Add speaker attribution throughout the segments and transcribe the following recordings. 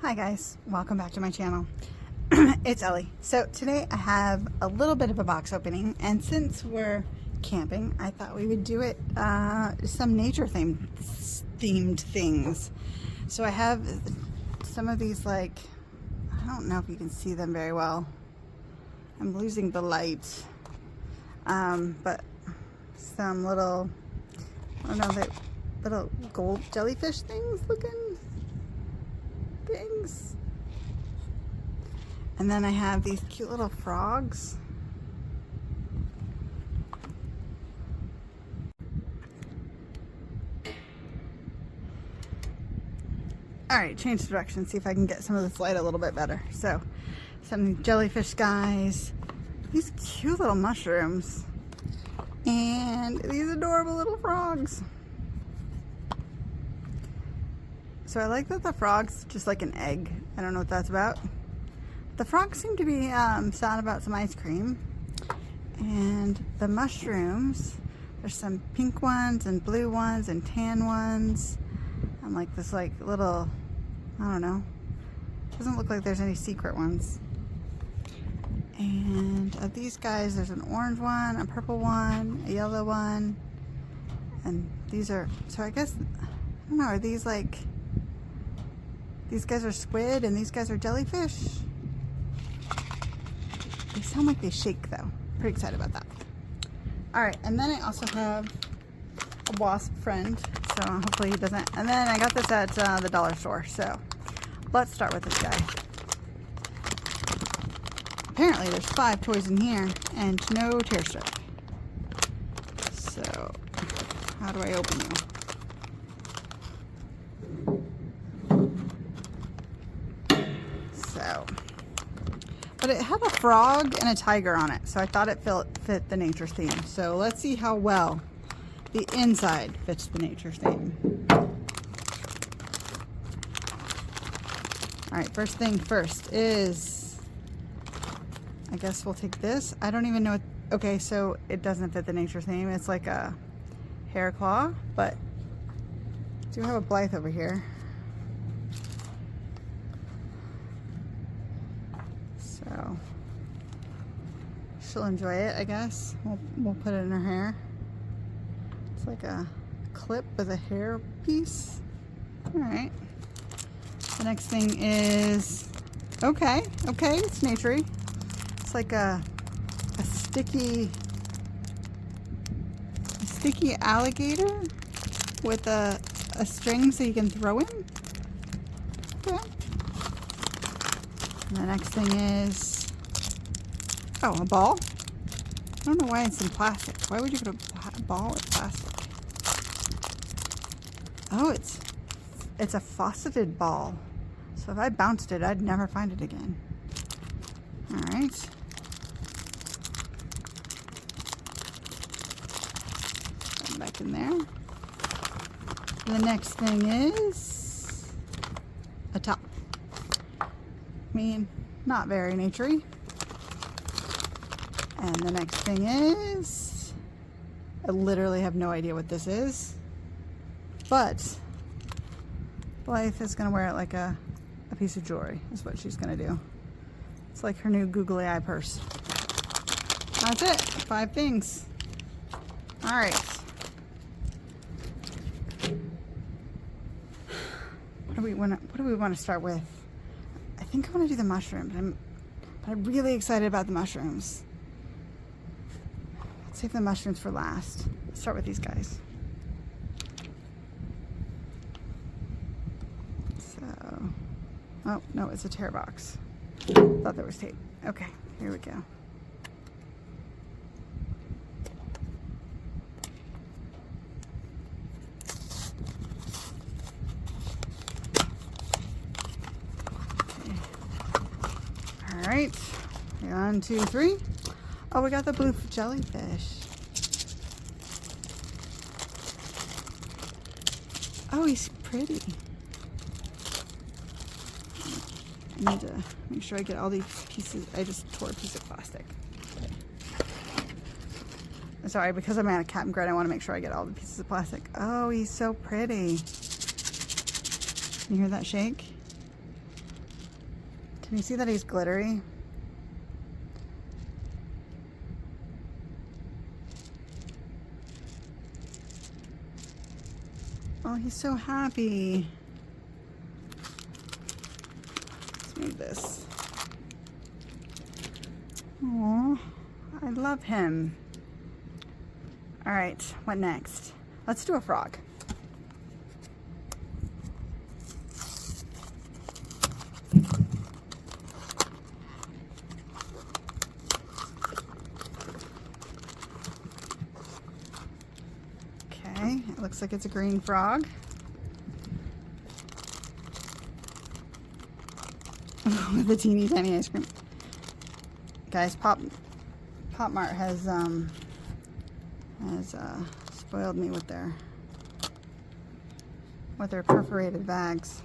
Speaker 1: Hi guys, welcome back to my channel. It's Ellie. So today I have a little bit of a box opening, and since we're camping, I thought we would do it some nature themed things. So I have some of these, like, I don't know if you can see them very well. I'm losing the light. But some little, I don't know, they little gold jellyfish things looking things. And then I have these cute little frogs. Alright, change direction, see if I can get some of this light a little bit better. So, some jellyfish guys, these cute little mushrooms, and these adorable little frogs. So I like that the frog's just like an egg. I don't know what that's about. The frogs seem to be sad about some ice cream. And the mushrooms, there's some pink ones and blue ones and tan ones. And like this like little, I don't know. Doesn't look like there's any secret ones. And of these guys, there's an orange one, a purple one, a yellow one. And these are, so I guess, I don't know, are these like, these guys are squid and these guys are jellyfish? They sound like they shake though. Pretty excited about that. Alright, and then I also have a wasp friend, so hopefully he doesn't. And then I got this at the dollar store, so let's start with this guy. Apparently there's 5 toys in here and no tear strip. So, how do I open you? But it had a frog and a tiger on it, so I thought it fit the nature theme. So let's see how well the inside fits the nature theme. Alright, first thing first is, I guess we'll take this. I don't even know what, okay, so it doesn't fit the nature theme. It's like a hair claw, but I do have a Blythe over here. So she'll enjoy it, I guess. We'll put it in her hair. It's like a clip with a hair piece. Alright. The next thing is, okay, it's naturey. It's like a sticky alligator with a string so you can throw him. Okay. And the next thing is, oh, a ball. I don't know why it's in plastic. Why would you put a ball in plastic? Oh, it's a faceted ball. So if I bounced it, I'd never find it again. All right. Put it back in there. The next thing is a top. I mean, not very naturey. And the next thing is, I literally have no idea what this is, but Blythe is gonna wear it like a piece of jewelry, is what she's gonna do. It's like her new googly eye purse. That's it, 5 things. All right. What do we want to start with? I think I want to do the mushrooms. I'm really excited about the mushrooms. Let's save the mushrooms for last. Let's start with these guys. So, oh no, it's a tear box. Thought there was tape. Okay, here we go. All right, 1, 2, 3. Oh, we got the blue jellyfish. Oh, he's pretty. I need to make sure I get all these pieces. I just tore a piece of plastic. Sorry, because I'm at a campground, I want to make sure I get all the pieces of plastic. Oh, he's so pretty. Can you hear that shake? Can you see that he's glittery? Oh, he's so happy. Let's move this. Oh, I love him. All right, what next? Let's do a frog. Okay, it looks like it's a green frog. With a teeny tiny ice cream. Guys, Pop Mart has spoiled me with their perforated bags.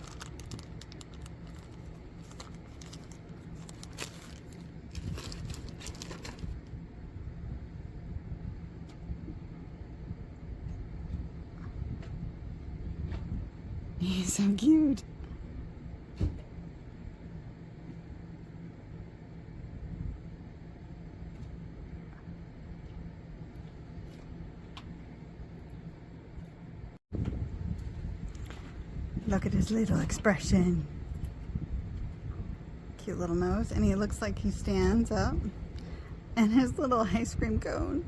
Speaker 1: He's so cute. Look at his little expression. Cute little nose. And he looks like he stands up. And his little ice cream cone.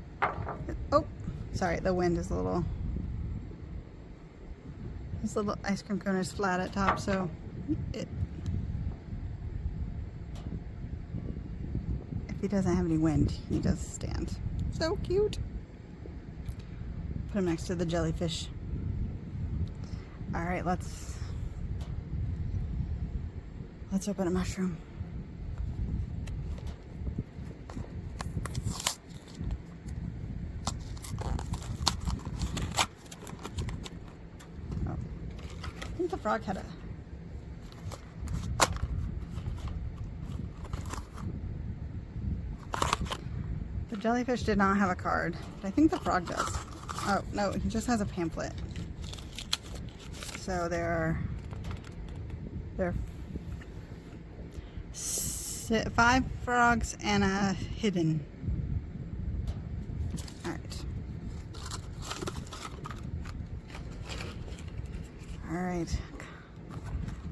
Speaker 1: Oh, sorry, the wind is a little... His little ice cream cone is flat at top, so if he doesn't have any wind, he does stand. So cute. Put him next to the jellyfish. All right, let's open a mushroom. Oh, I think the frog had a... The jellyfish did not have a card, but I think the frog does. Oh, no, he just has a pamphlet. So there are 5 frogs and a hidden. All right. All right.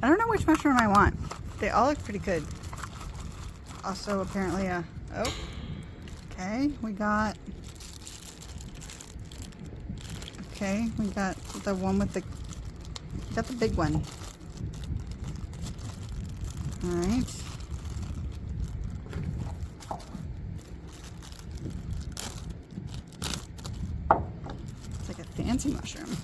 Speaker 1: I don't know which mushroom I want. They all look pretty good. Also, apparently oh, okay, we got the one with the... Got the big one. All right. It's like a fancy mushroom.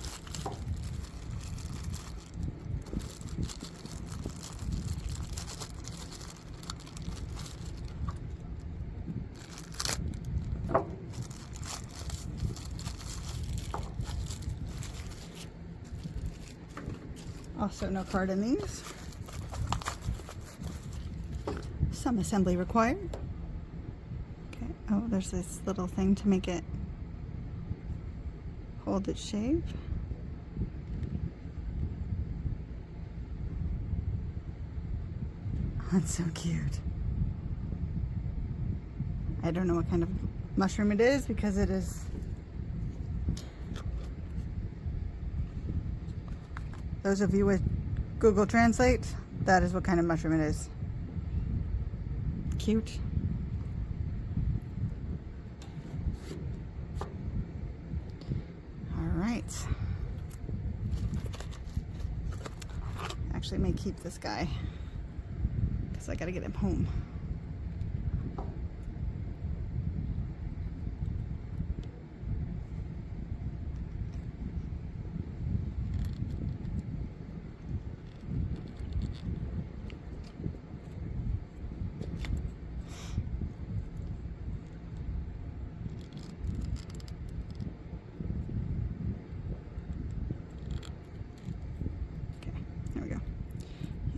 Speaker 1: Also, no card in these. Some assembly required. Okay. Oh, there's this little thing to make it hold its shape. That's so cute. I don't know what kind of mushroom it is because it is... Those of you with Google Translate, that is what kind of mushroom it is. Cute. All right. Actually, I may keep this guy because I gotta get him home.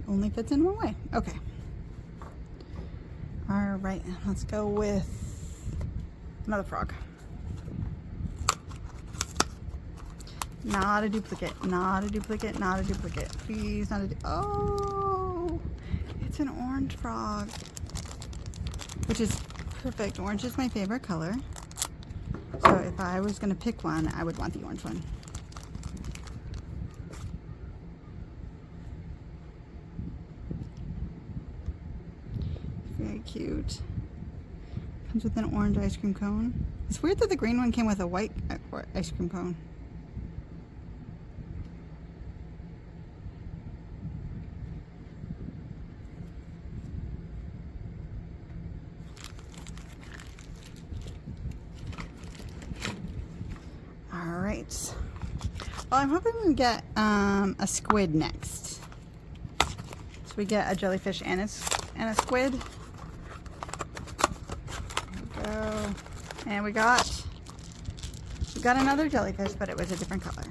Speaker 1: Only fits in one way. Okay. All right, let's go with another frog. Not a duplicate, not a duplicate, not a duplicate. Please, not a oh, it's an orange frog, which is perfect. Orange is my favorite color. So if I was going to pick one, I would want the orange one. Very cute. Comes with an orange ice cream cone. It's weird that the green one came with a white ice cream cone. Alright. Well, I'm hoping we get a squid next. So we get a jellyfish and a squid. Go. And we got another jellyfish, but it was a different color.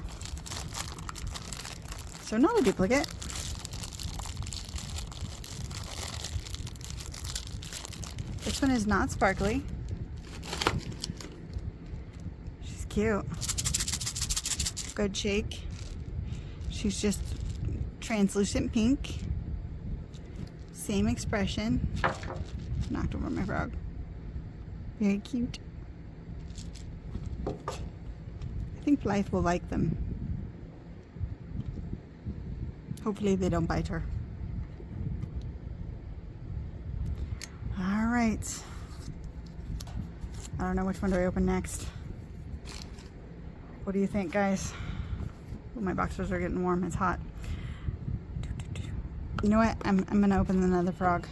Speaker 1: So not a duplicate. This one is not sparkly. She's cute. Good shake. She's just translucent pink. Same expression. Knocked over my frog. Very cute. I think Blythe will like them. Hopefully they don't bite her. Alright. I don't know which one do I open next. What do you think, guys? Oh, my boxers are getting warm. It's hot. You know what? I'm gonna open another frog.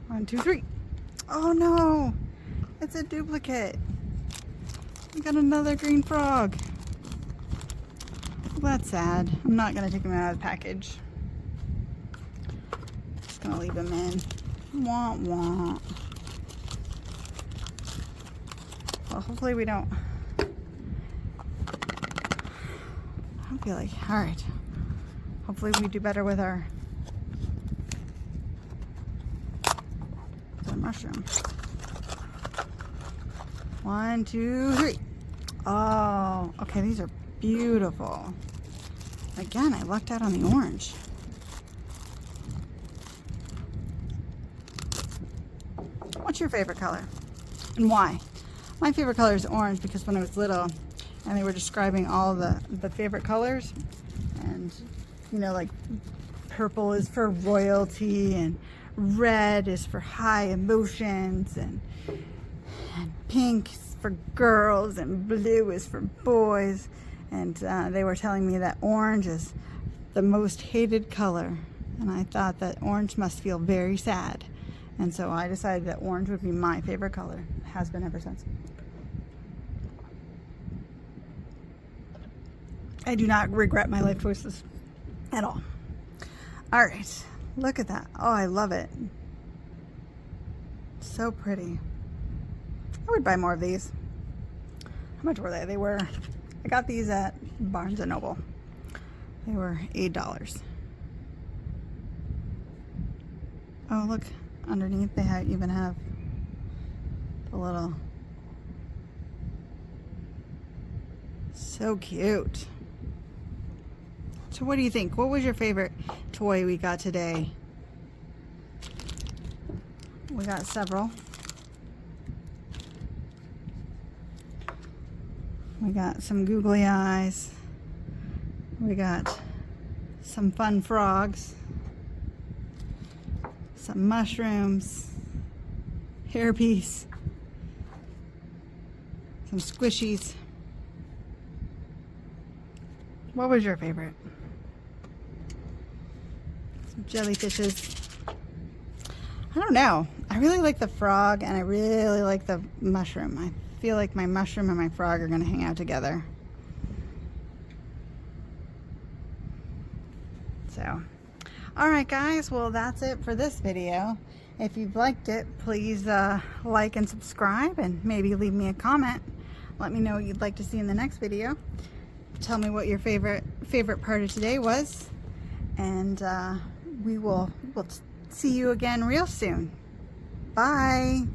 Speaker 1: One, two, three. Oh no! It's a duplicate. I got another green frog. Well, that's sad. I'm not gonna take him out of the package. Just gonna leave him in. Wah wah. Well, hopefully we don't. I don't feel like. All right. Hopefully we do better with our mushroom. 1, 2, 3. Oh, okay. These are beautiful. Again, I lucked out on the orange. What's your favorite color and why? My favorite color is orange because when I was little and they were describing all the favorite colors, and you know, like purple is for royalty and red is for high emotions, and pink is for girls and blue is for boys, and they were telling me that orange is the most hated color, and I thought that orange must feel very sad, and so I decided that orange would be my favorite color. It has been ever since. I do not regret my life choices at all. All right, look at that. Oh, I love it. So pretty. I would buy more of these. How much were they? I got these at Barnes & Noble. They were $8. Oh, look, underneath they even have the little, so cute. So what do you think? What was your favorite toy we got today? We got several. We got some googly eyes. We got some fun frogs. Some mushrooms. Hairpiece. Some squishies. What was your favorite? Some jellyfishes. I don't know. I really like the frog and I really like the mushroom. I feel like my mushroom and my frog are going to hang out together. So, alright guys, well that's it for this video. If you've liked it, please like and subscribe, and maybe leave me a comment. Let me know what you'd like to see in the next video. Tell me what your favorite part of today was, and we'll see you again real soon. Bye.